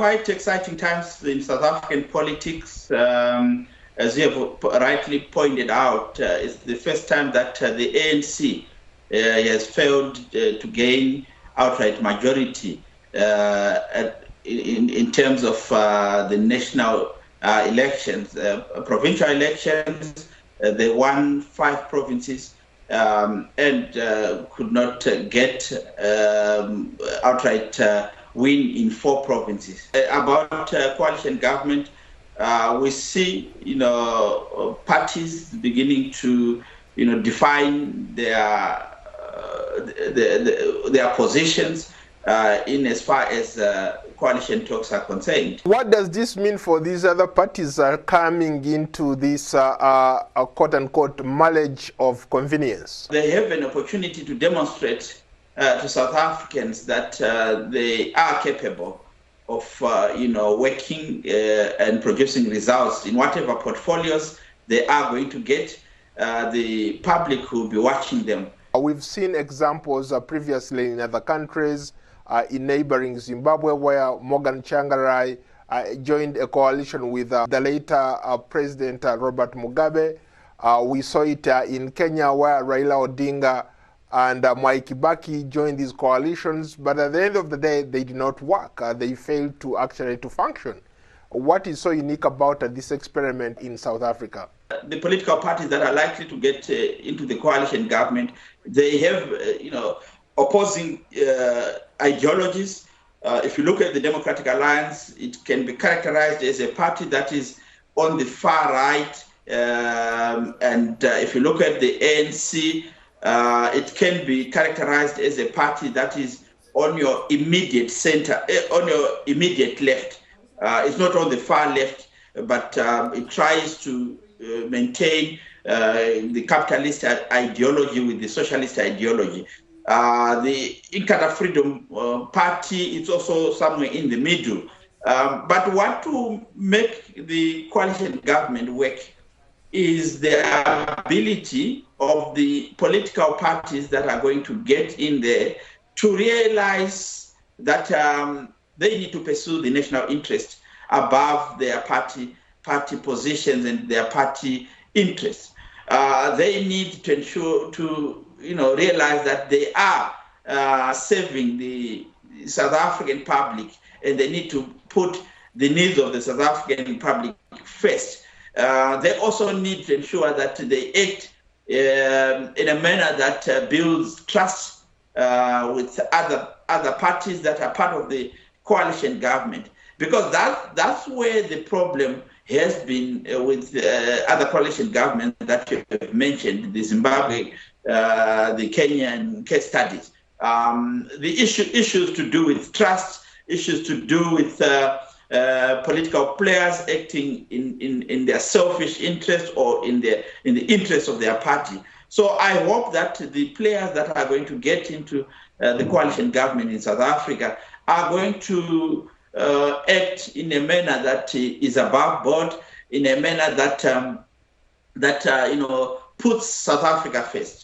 quite exciting times in South African politics. As you have rightly pointed out, it's the first time that the ANC has failed to gain outright majority in terms of the national elections, provincial elections. They won 5 provinces and could not get outright win in 4 provinces. About coalition government, we see, parties beginning to, define their positions in as far as coalition talks are concerned. What does this mean for these other parties coming into this quote-unquote marriage of convenience? They have an opportunity to demonstrate to South Africans that they are capable of working and producing results in whatever portfolios they are going to get. The public will be watching them. We've seen examples previously in other countries, in neighboring Zimbabwe, where Morgan Tsvangirai joined a coalition with the later President Robert Mugabe. We saw it in Kenya, where Raila Odinga and Mwai Kibaki joined these coalitions, but at the end of the day, they did not work. They failed to actually function. What is so unique about this experiment in South Africa? The political parties that are likely to get into the coalition government, they have, opposing ideologies. If you look at the Democratic Alliance, it can be characterized as a party that is on the far right. And if you look at the ANC, it can be characterized as a party that is on your immediate center, on your immediate left. It's not on the far left, but it tries to maintain the capitalist ideology with the socialist ideology. The Inkatha Freedom Party, it's also somewhere in the middle. But what to make the coalition government work is the ability of the political parties that are going to get in there to realize that they need to pursue the national interest above their party positions and their party interests. They need to ensure realize that they are serving the South African public, and they need to put the needs of the South African public first. They also need to ensure that they act in a manner that builds trust with other parties that are part of the coalition government, because that's where the problem has been with other coalition governments that you have mentioned, the Zimbabwe, the Kenyan case studies. The issues to do with trust, issues to do with political players acting in their selfish interest or in the interest of their party. So I hope that the players that are going to get into the coalition government in South Africa are going to act in a manner that is above board, in a manner that puts South Africa first.